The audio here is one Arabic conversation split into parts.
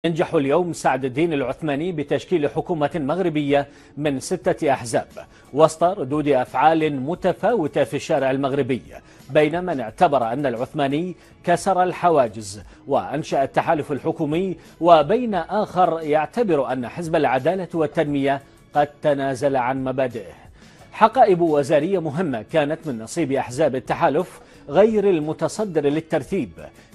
ينجح اليوم سعد الدين العثماني بتشكيل حكومة مغربية من 6 أحزاب وسط ردود أفعال متفاوتة في الشارع المغربي بين من اعتبر أن العثماني كسر الحواجز وأنشأ التحالف الحكومي، وبين آخر يعتبر أن حزب العدالة والتنمية قد تنازل عن مبادئه. حقائب وزارية مهمة كانت من نصيب أحزاب التحالف غير المتصدر للترتيب،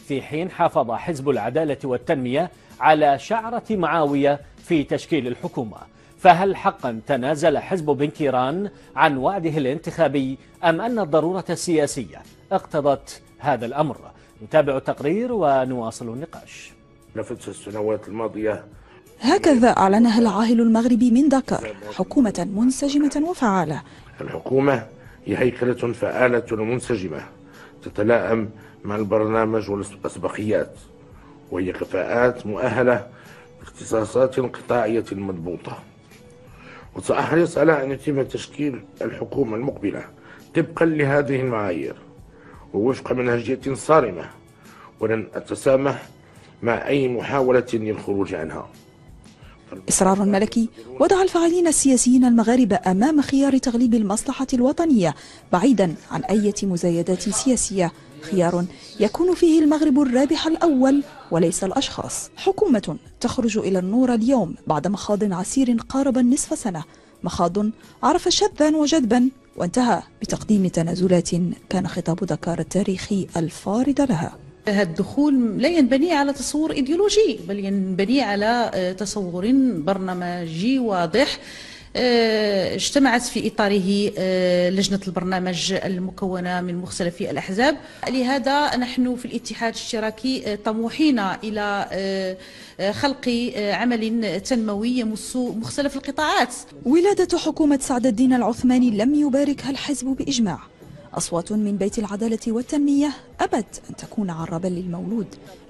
في حين حافظ حزب العدالة والتنمية على شعرة معاوية في تشكيل الحكومة. فهل حقا تنازل حزب بن كيران عن وعده الانتخابي أم أن الضرورة السياسية اقتضت هذا الأمر؟ نتابع التقرير ونواصل النقاش. في السنوات الماضية هكذا أعلنها العاهل المغربي من دكار، حكومة منسجمة وفعالة. الحكومة هي هيكلة فعالة ومنسجمة تتلائم مع البرنامج والأسبقيات، وهي كفاءات مؤهلة باختصاصات قطاعية مضبوطة، وسأحرص على أن يتم تشكيل الحكومة المقبلة طبقا لهذه المعايير ووفق منهجية صارمة، ولن أتسامح مع أي محاولة للخروج عنها. إصرار ملكي وضع الفاعلين السياسيين المغاربة أمام خيار تغليب المصلحة الوطنية بعيدا عن أي مزايدات سياسية، خيار يكون فيه المغرب الرابح الأول وليس الأشخاص. حكومة تخرج إلى النور اليوم بعد مخاض عسير قارب النصف سنة، مخاض عرف شذا وجدبا وانتهى بتقديم تنازلات كان خطاب دكار التاريخي الفارض لها. هذا الدخول لا ينبني على تصور إيديولوجي، بل ينبني على تصور برنامجي واضح اجتمعت في إطاره لجنة البرنامج المكونة من مختلف الأحزاب. لهذا نحن في الاتحاد الاشتراكي طموحين إلى خلق عمل تنموي يمس مختلف القطاعات. ولادة حكومة سعد الدين العثماني لم يباركها الحزب بإجماع. أصوات من بيت العدالة والتنمية أبت أن تكون عربا للمولود،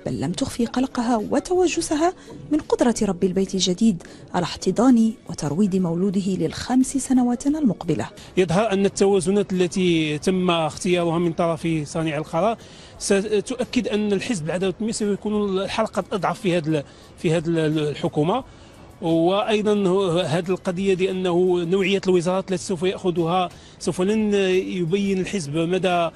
بل لم تخفي قلقها وتوجسها من قدرة رب البيت الجديد على احتضان وترويض مولوده ل5 سنوات المقبلة. يظهر أن التوازنات التي تم اختيارها من طرف صانع القرار ستؤكد أن الحزب العدالة والتنمية سيكون الحلقة الأضعف في هذه الحكومة. وايضا هذه القضيه دي انه نوعيه الوزارات التي سوف ياخذها سوف لن يبين الحزب مدى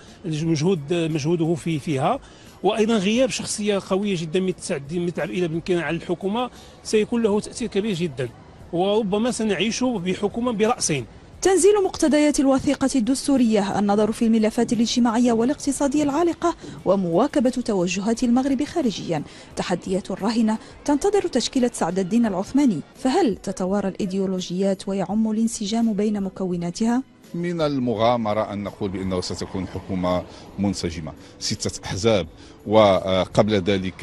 مجهوده فيها، وايضا غياب شخصيه قويه جدا مثل عبد بن كيران على الحكومه سيكون له تاثير كبير جدا، وربما سنعيش بحكومه براسين. تنزيل مقتضيات الوثيقة الدستورية، النظر في الملفات الاجتماعية والاقتصادية العالقة، ومواكبة توجهات المغرب خارجيا، تحديات راهنة تنتظر تشكيلة سعد الدين العثماني. فهل تتوارى الإيديولوجيات ويعم الانسجام بين مكوناتها؟ من المغامرة أن نقول بأنه ستكون حكومة منسجمة 6 أحزاب، وقبل ذلك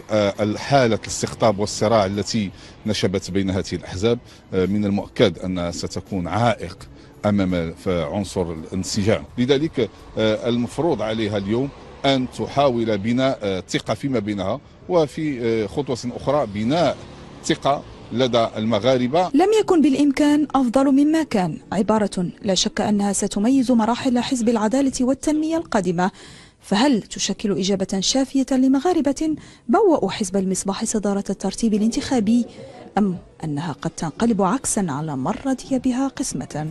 حالة الاستقطاب والصراع التي نشبت بين هذه الأحزاب من المؤكد أنها ستكون عائق أمام عنصر الانسجام. لذلك المفروض عليها اليوم أن تحاول بناء ثقة فيما بينها، وفي خطوة أخرى بناء ثقة لدى المغاربة. لم يكن بالإمكان أفضل مما كان، عبارة لا شك أنها ستميز مراحل حزب العدالة والتنمية القادمة. فهل تشكل إجابة شافية لمغاربة بوأوا حزب المصباح صدارة الترتيب الانتخابي، أم أنها قد تنقلب عكسا على مر رضي بها قسمة؟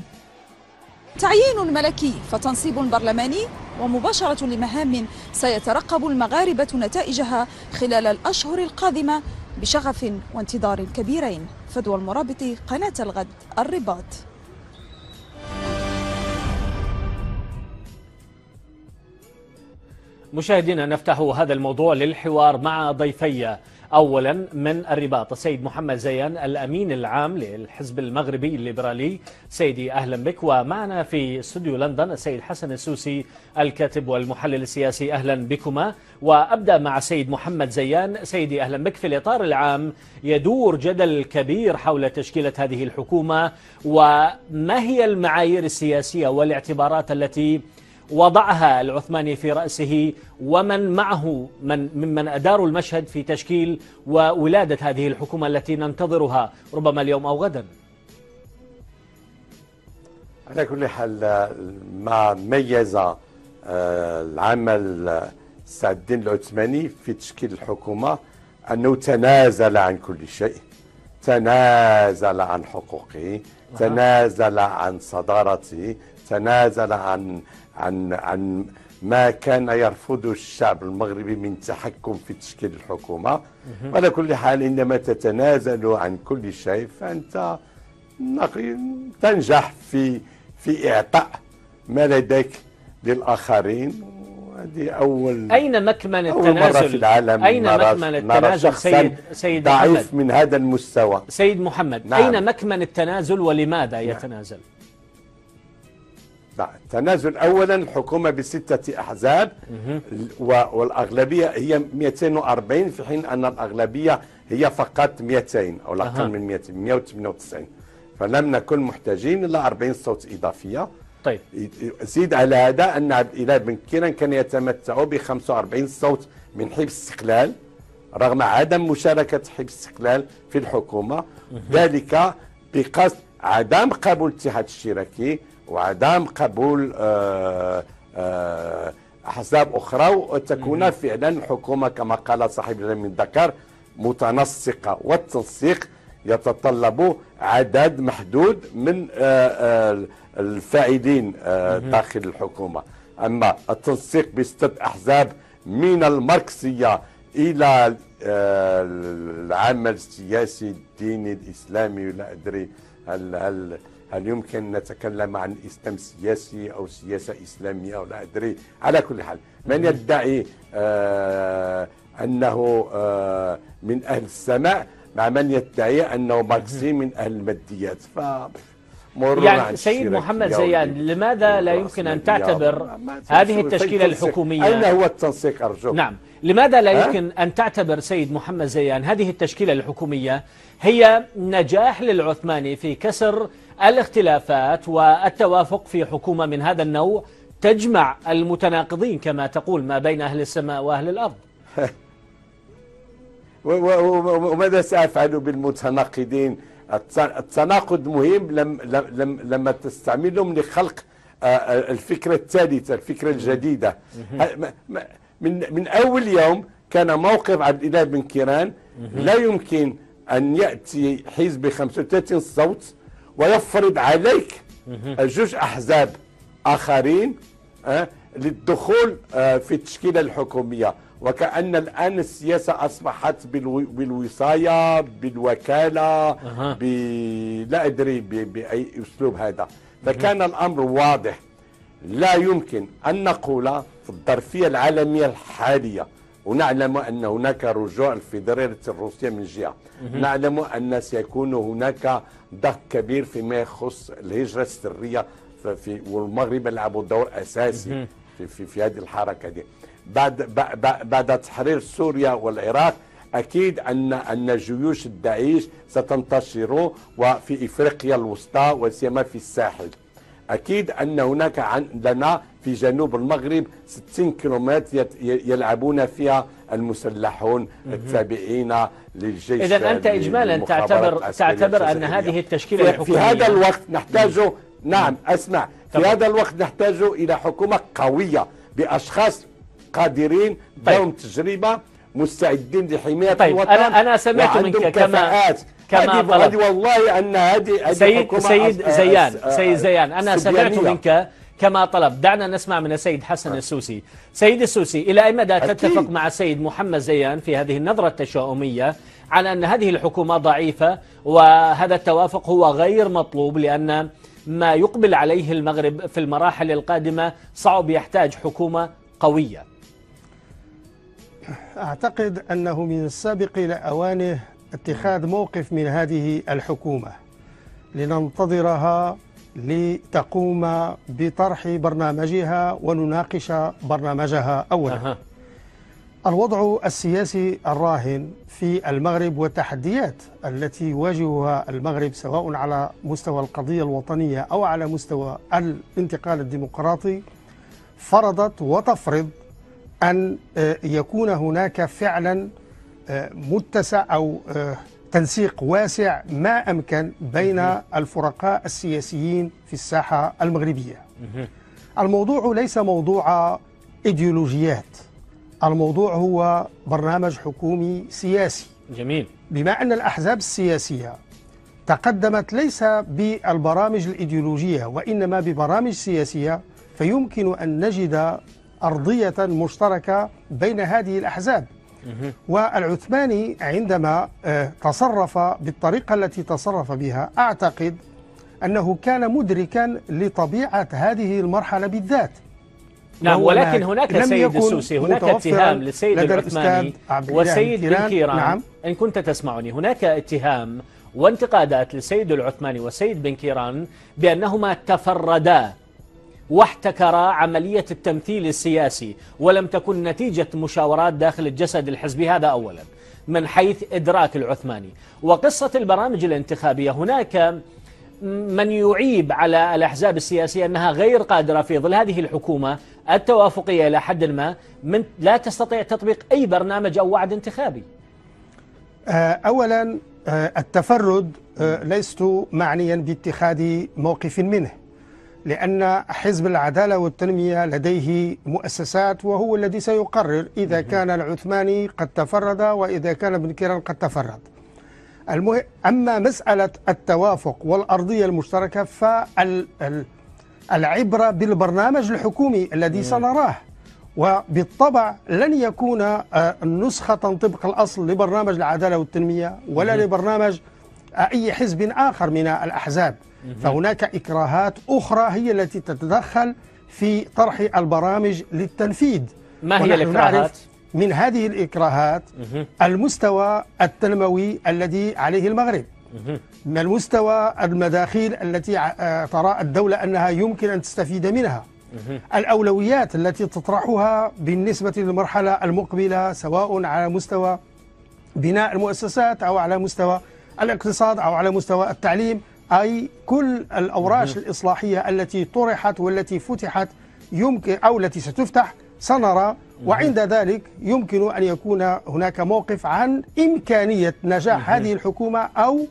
تعيين ملكي فتنصيب برلماني ومباشرة لمهام سيترقب المغاربة نتائجها خلال الأشهر القادمة بشغف وانتظار كبيرين. فدوى المرابطي، قناة الغد، الرباط. مشاهدينا، نفتح هذا الموضوع للحوار مع ضيفي. أولا من الرباط السيد محمد زيان الأمين العام للحزب المغربي الليبرالي. سيدي أهلا بك. ومعنا في استوديو لندن السيد حسن السوسي الكاتب والمحلل السياسي، أهلا بكما. وأبدأ مع السيد محمد زيان. سيدي أهلا بك. في الإطار العام يدور جدل كبير حول تشكيلة هذه الحكومة، وما هي المعايير السياسية والاعتبارات التي وضعها العثماني في رأسه ومن معه ممن أداروا المشهد في تشكيل وولادة هذه الحكومة التي ننتظرها ربما اليوم أو غدا؟ على كل حال، ما ميز العمل سعد الدين العثماني في تشكيل الحكومة أنه تنازل عن كل شيء، تنازل عن حقوقه، تنازل عن صدارته، تنازل عن ما كان يرفضه الشعب المغربي من تحكم في تشكيل الحكومة. على كل حال عندما تتنازل عن كل شيء فأنت تنجح في إعطاء ما لديك للآخرين. هذه أين مكمن التنازل؟ مرة في العالم أين مكمن التنازل سيد ضعيف محمد؟ من هذا المستوى. سيد محمد، نعم. أين مكمن التنازل ولماذا يتنازل؟ التنازل أولا الحكومة ب6 أحزاب والأغلبية هي 240 في حين أن الأغلبية هي فقط 200 أو أقل من 200 198. فلم نكن محتاجين إلى 40 صوت إضافية. طيب زيد على هذا أن عبد الإله بن كيران كان يتمتع ب 45 صوت من حزب استقلال رغم عدم مشاركة حزب استقلال في الحكومة، ذلك بقصد عدم قبول الاتحاد الاشتراكي وعدم قبول أحزاب أخرى، وتكون فعلا حكومة كما قال صاحب من ذكر متنسقة، والتنسيق يتطلب عدد محدود من الفاعلين داخل الحكومة. أما التنسيق ب6 أحزاب من الماركسية إلى العمل السياسي الديني الإسلامي، ولا أدري هل يمكن نتكلم عن إسلام سياسي أو سياسة إسلامية ولا أدري. على كل حال من يدعي أنه من أهل السماء مع من يدعي أنه ماركسي من أهل الماديات. يعني سيد محمد زيان، لماذا لا يمكن أن تعتبر هذه التشكيلة الحكومية؟ أين هو التنسيق أرجوك؟ نعم، لماذا لا يمكن أن تعتبر سيد محمد زيان هذه التشكيلة الحكومية هي نجاح للعثماني في كسر الاختلافات والتوافق في حكومة من هذا النوع تجمع المتناقضين كما تقول ما بين أهل السماء وأهل الأرض؟ وماذا سأفعل بالمتناقضين؟ التناقض مهم لما تستعملهم لخلق الفكرة الثالثة، الفكرة الجديدة. من أول يوم كان موقف عبد الإله بن كيران لا يمكن أن يأتي حزب 35 صوت ويفرض عليك 2 أحزاب آخرين للدخول في التشكيلة الحكومية، وكأن الآن السياسة أصبحت بالوصاية بالوكالة لا أدري بأي أسلوب هذا. فكان الأمر واضح، لا يمكن أن نقول في الظرفية العالمية الحالية، ونعلم أن هناك رجوع الفيدرالية الروسية من جهة، نعلم أن سيكون هناك ضغط كبير فيما يخص الهجرة السرية والمغرب يلعب دور أساسي في هذه الحركة دي. بعد تحرير سوريا والعراق أكيد أن جيوش الداعش ستنتشر وفي إفريقيا الوسطى وسيما في الساحل. أكيد أن هناك لنا في جنوب المغرب 60 كيلومتر يلعبون فيها المسلحون التابعين للجيش. إذن أنت إجمالا تعتبر أن هذه التشكيلة الحكومية في هذا الوقت نحتاج، نعم أسمع، في هذا الوقت نحتاج إلى حكومة قوية بأشخاص قادرين لهم تجربة مستعدين لحماية الوطن. أنا سمعت منك كما طلب والله أن هذه سيد زيان أنا سمعت منك كما طلب. دعنا نسمع من السيد حسن السوسي. سيد السوسي، إلى أي مدى تتفق مع السيد محمد زيان في هذه النظرة التشاؤمية على أن هذه الحكومة ضعيفة وهذا التوافق هو غير مطلوب لأن ما يقبل عليه المغرب في المراحل القادمة صعب يحتاج حكومة قوية؟ أعتقد أنه من السابق إلى أوانه اتخاذ موقف من هذه الحكومة، لننتظرها لتقوم بطرح برنامجها ونناقش برنامجها أولا. الوضع السياسي الراهن في المغرب والتحديات التي يواجهها المغرب سواء على مستوى القضية الوطنية أو على مستوى الانتقال الديمقراطي فرضت وتفرض أن يكون هناك فعلا متسع أو تنسيق واسع ما أمكن بين الفرقاء السياسيين في الساحة المغربية. الموضوع ليس موضوع إيديولوجيات الموضوع هو برنامج حكومي سياسي. جميل. بما أن الأحزاب السياسية تقدمت ليس بالبرامج الإيديولوجية وإنما ببرامج سياسية، فيمكن أن نجد أرضية مشتركة بين هذه الأحزاب. والعثماني عندما تصرف بالطريقة التي تصرف بها أعتقد أنه كان مدركا لطبيعة هذه المرحلة بالذات. نعم، ولكن هناك سيد السوسي، هناك اتهام للسيد العثماني وسيد بن كيران. نعم. إن كنت تسمعني، هناك اتهام وانتقادات للسيد العثماني والسيد بن كيران بأنهما تفردا واحتكرا عملية التمثيل السياسي ولم تكن نتيجة مشاورات داخل الجسد الحزبي. هذا أولا من حيث إدراك العثماني. وقصة البرامج الانتخابية، هناك من يعيب على الأحزاب السياسية أنها غير قادرة في ظل هذه الحكومة التوافقية إلى حد ما من لا تستطيع تطبيق أي برنامج أو وعد انتخابي. أولا التفرد لست معنيا باتخاذ موقف منه، لأن حزب العدالة والتنمية لديه مؤسسات وهو الذي سيقرر إذا كان العثماني قد تفرد وإذا كان بن كيران قد تفرد. أما مسألة التوافق والأرضية المشتركة فالعبرة بالبرنامج الحكومي الذي سنراه، وبالطبع لن يكون نسخة طبق الأصل لبرنامج العدالة والتنمية ولا لبرنامج أي حزب آخر من الأحزاب. فهناك إكراهات أخرى هي التي تتدخل في طرح البرامج للتنفيذ. ما هي الإكراهات؟ من هذه الإكراهات المستوى التنموي الذي عليه المغرب، من المستوى المداخيل التي ترى الدولة أنها يمكن أن تستفيد منها، الأولويات التي تطرحها بالنسبة للمرحلة المقبلة سواء على مستوى بناء المؤسسات أو على مستوى الاقتصاد أو على مستوى التعليم، أي كل الأوراش الإصلاحية التي طرحت والتي فتحت يمكن أو التي ستفتح سنرى. وعند ذلك يمكن أن يكون هناك موقف عن إمكانية نجاح هذه الحكومة أو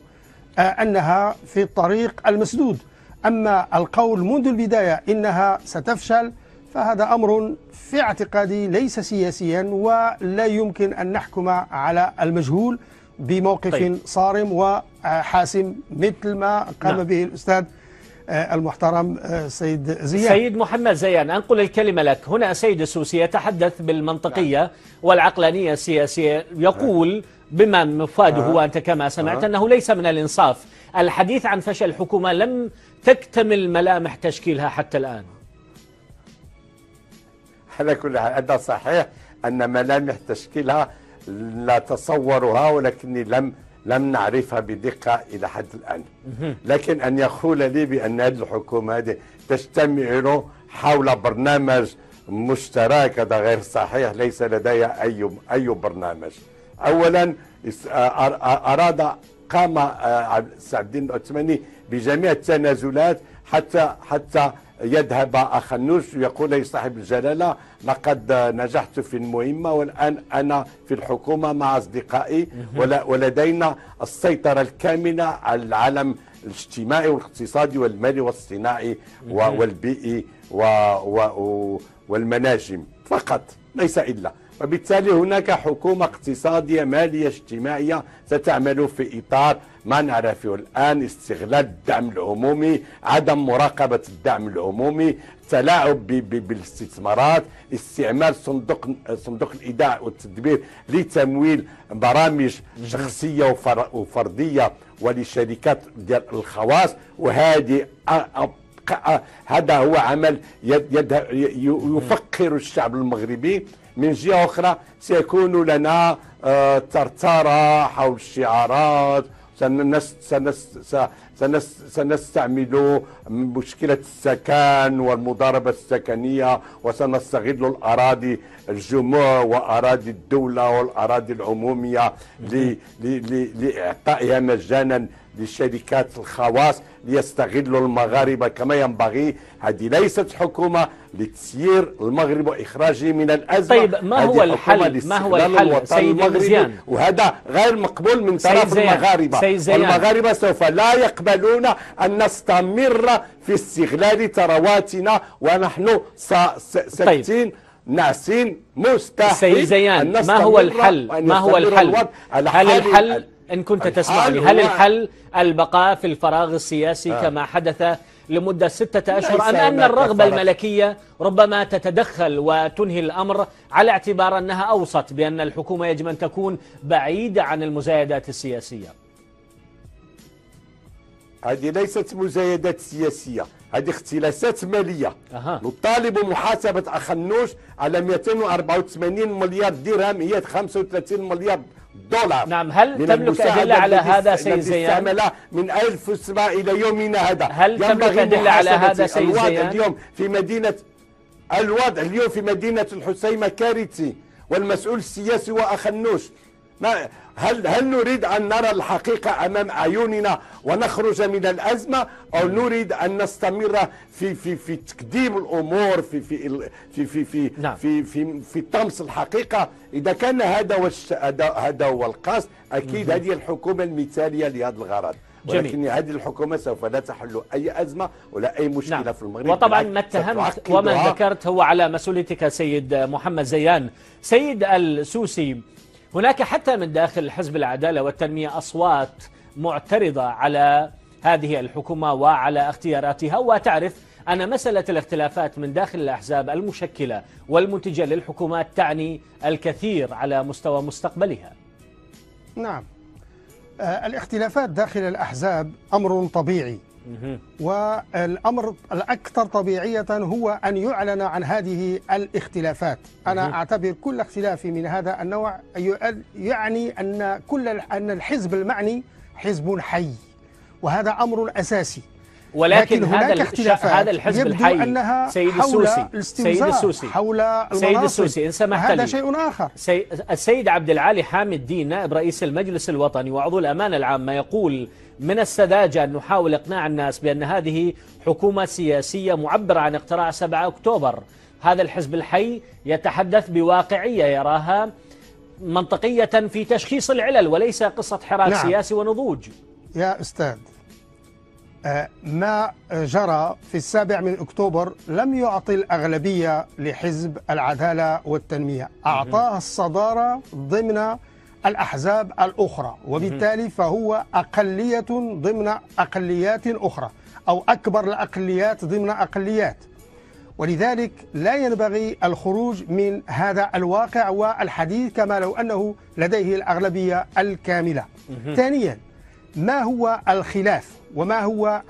أنها في الطريق المسدود. أما القول منذ البداية إنها ستفشل فهذا أمر في اعتقادي ليس سياسيا، ولا يمكن أن نحكم على المجهول بموقف صارم وحاسم مثل ما قام به الأستاذ المحترم سيد زيان. سيد محمد زيان، أنقل الكلمة لك. هنا سيد السوسي يتحدث بالمنطقية والعقلانية السياسية، يقول بما مفاده وأنت كما سمعت أنه ليس من الإنصاف الحديث عن فشل الحكومة لم تكتمل ملامح تشكيلها حتى الآن. على كل حال هذا صحيح أن ملامح تشكيلها لا تصورها، ولكني لم نعرفها بدقة إلى حد الآن. لكن أن يقول لي بأن هذه الحكومة هذه تجتمع حول برنامج مشترك هذا غير صحيح. ليس لدي أي برنامج. أولا قام سعد الدين العثماني بجميع التنازلات حتى يذهب أخنوش ويقول لي صاحب الجلالة لقد نجحت في المهمة والآن أنا في الحكومة مع أصدقائي ولدينا السيطرة الكاملة على العالم الاجتماعي والاقتصادي والمالي والصناعي والبيئي والمناجم فقط ليس إلا. وبالتالي هناك حكومة اقتصادية مالية اجتماعية ستعمل في إطار ما نعرفه الآن: استغلال الدعم العمومي، عدم مراقبة الدعم العمومي، تلاعب بالاستثمارات، استعمال صندوق الإيداع والتدبير لتمويل برامج شخصية وفردية ولشركات ديال الخواص. وهذه هذا هو عمل يفقر الشعب المغربي. من جهة أخرى سيكون لنا ترتارة حول الشعارات، سنستعمل مشكلة السكن والمضاربة السكنية، وسنستغل الأراضي الجموع وأراضي الدولة والأراضي العمومية لإعطائها مجانا للشركات الخواص ليستغلوا المغاربة كما ينبغي. هذه ليست حكومة لتسيير المغرب وإخراجه من الأزمة. طيب ما هو الحل؟ ما هو الحل سيد مزيان؟ وهذا غير مقبول من طرف المغاربة. والمغاربة سوف لا يقبلون أن نستمر في استغلال ثرواتنا ونحن ساكتين ناسين مستحيل سيد زيان، ما هو الحل؟ هل الحل إن كنت تسمعني، هل الحل البقاء في الفراغ السياسي كما حدث لمدة 6 أشهر، أم أن الرغبة الملكية ربما تتدخل وتنهي الأمر على اعتبار أنها أوسط بأن الحكومة يجب أن تكون بعيدة عن المزايدات السياسية؟ هذه ليست مزايدات سياسية، هذه اختلاسات مالية. نطالب محاسبة أخنوش على 284 مليار درهم، هي 35 مليار دولار. نعم، هل تملك أدلة على هذا سيد زيان؟ من 1007 إلى يومنا هذا. هل تملك أدلة على هذا سيد زيان؟ اليوم في مدينة الوضع اليوم في مدينة الحسيمة كارثي، والمسؤول السياسي هو أخنوش. هل نريد أن نرى الحقيقة أمام أعيننا ونخرج من الأزمة، أو نريد أن نستمر في تقديم الأمور في طمس الحقيقة؟ إذا كان هذا هو القصد، أكيد هذه الحكومة المثالية لهذا الغرض. ولكن هذه الحكومة سوف لا تحل أي أزمة ولا أي مشكلة في المغرب. وطبعا ما اتهمت وما ذكرت هو على مسؤوليتك سيد محمد زيان. سيد السوسي، هناك حتى من داخل حزب العدالة والتنمية أصوات معترضة على هذه الحكومة وعلى اختياراتها، وتعرف أن مسألة الاختلافات من داخل الأحزاب المشكلة والمنتجة للحكومات تعني الكثير على مستوى مستقبلها. نعم، الاختلافات داخل الأحزاب أمر طبيعي، والأمر الأكثر طبيعية هو أن يعلن عن هذه الاختلافات. أنا أعتبر كل اختلاف من هذا النوع يعني أن الحزب المعني حزب حي، وهذا أمر أساسي. ولكن هذا الحزب الحي سيد السوسي إن سمحت لي، هذا شيء آخر. السيد عبد العالي حامد الدين نائب رئيس المجلس الوطني وعضو الأمانة العامة يقول من السذاجة أن نحاول إقناع الناس بأن هذه حكومة سياسية معبرة عن اقتراع 7 أكتوبر. هذا الحزب الحي يتحدث بواقعية يراها منطقية في تشخيص العلل وليس قصة حراك سياسي ونضوج. يا أستاذ، ما جرى في 7 أكتوبر لم يعطي الأغلبية لحزب العدالة والتنمية، أعطاه الصدارة ضمن الأحزاب الأخرى، وبالتالي فهو أقلية ضمن أقليات أخرى، أو أكبر الأقليات ضمن أقليات، ولذلك لا ينبغي الخروج من هذا الواقع والحديث كما لو أنه لديه الأغلبية الكاملة. ثانيا، ما هو الخلاف وما هو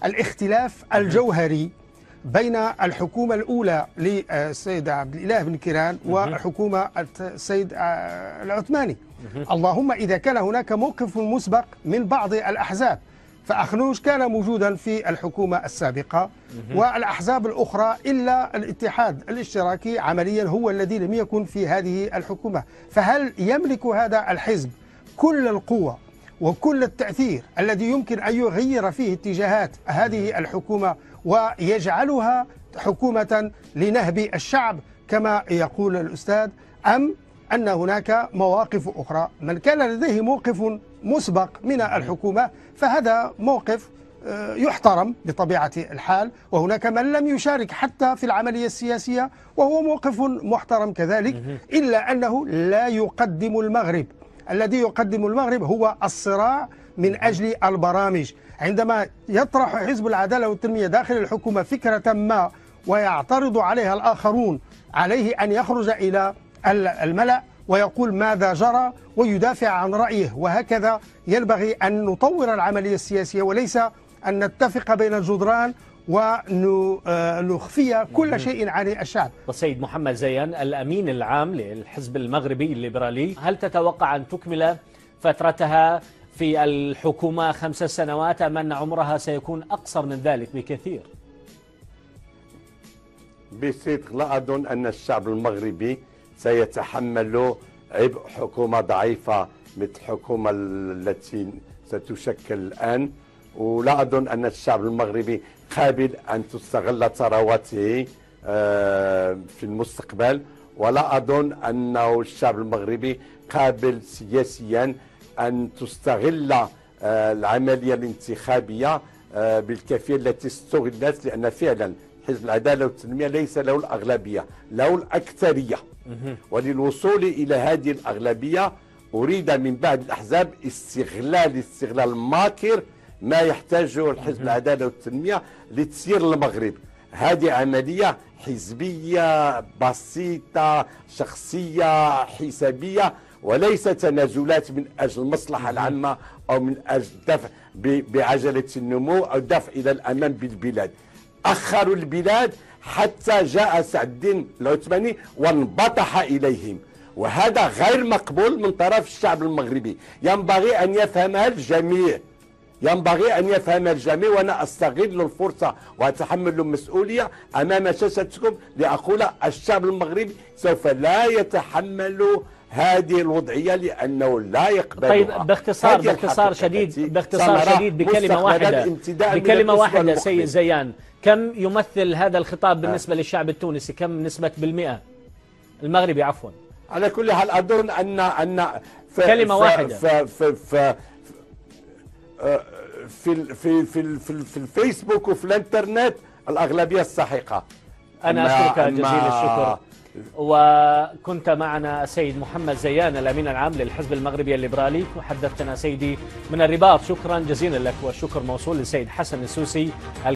الاختلاف الجوهري بين الحكومة الأولى للسيد عبد الإله بن كيران وحكومة السيد العثماني؟ اللهم إذا كان هناك موقف مسبق من بعض الأحزاب، فأخنوش كان موجودا في الحكومة السابقة، والأحزاب الأخرى إلا الاتحاد الاشتراكي عمليا هو الذي لم يكن في هذه الحكومة. فهل يملك هذا الحزب كل القوة وكل التأثير الذي يمكن أن يغير فيه اتجاهات هذه الحكومة ويجعلها حكومة لنهب الشعب كما يقول الأستاذ، أم أن هناك مواقف أخرى؟ من كان لديه موقف مسبق من الحكومة فهذا موقف يحترم بطبيعة الحال، وهناك من لم يشارك حتى في العملية السياسية وهو موقف محترم كذلك، إلا أنه لا يقدم المغرب. الذي يقدم المغرب هو الصراع من أجل البرامج. عندما يطرح حزب العدالة والتنمية داخل الحكومة فكرة ما ويعترض عليها الآخرون، عليه أن يخرج إلى الملأ ويقول ماذا جرى ويدافع عن رأيه، وهكذا ينبغي أن نطور العملية السياسية وليس أن نتفق بين الجدران ونخفي كل شيء عن الشعب. والسيد محمد زيان الأمين العام للحزب المغربي الليبرالي، هل تتوقع أن تكمل فترتها في الحكومة 5 سنوات أم أن عمرها سيكون أقصر من ذلك بكثير؟ بصدق لا أظن أن الشعب المغربي سيتحمل عبء حكومة ضعيفة مثل الحكومة التي ستشكل الآن، ولا أظن أن الشعب المغربي قابل أن تستغل ثرواته في المستقبل، ولا أظن أنه الشعب المغربي قابل سياسيا أن تستغل العملية الانتخابية بالكثير التي استغلت، لأن فعلا حزب العدالة والتنمية ليس له الأغلبية، له الأكثرية. وللوصول إلى هذه الأغلبية أريد من بعض الأحزاب استغلال ماكر ما يحتاجه الحزب العدالة والتنمية لتسيير المغرب. هذه عملية حزبية بسيطة شخصية حسابية، وليس تنازلات من أجل المصلحة العامة أو من أجل الدفع بعجلة النمو أو الدفع إلى الأمام بالبلاد. أخروا البلاد حتى جاء سعد الدين العثماني وانبطح إليهم، وهذا غير مقبول من طرف الشعب المغربي. ينبغي أن يفهمها الجميع، ينبغي أن يفهم الجميع. وأنا أستغل الفرصة وأتحمل المسؤولية أمام شاشتكم لأقول الشعب المغربي سوف لا يتحمل هذه الوضعية لأنه لا يقبلها. طيب باختصار شديد بكلمة واحدة سيد زيان، كم يمثل هذا الخطاب بالنسبة للشعب التونسي؟ كم نسبة بالمئة المغربي عفوا؟ على كل حال أظن أن كلمة واحدة في الفيسبوك وفي الانترنت الأغلبية الساحقة. أنا أشكرك جزيل الشكر. وكنت معنا السيد محمد زيان الأمين العام للحزب المغربي الليبرالي، وحدثتنا سيدي من الرباط. شكرا جزيلا لك، والشكر موصول للسيد حسن السوسي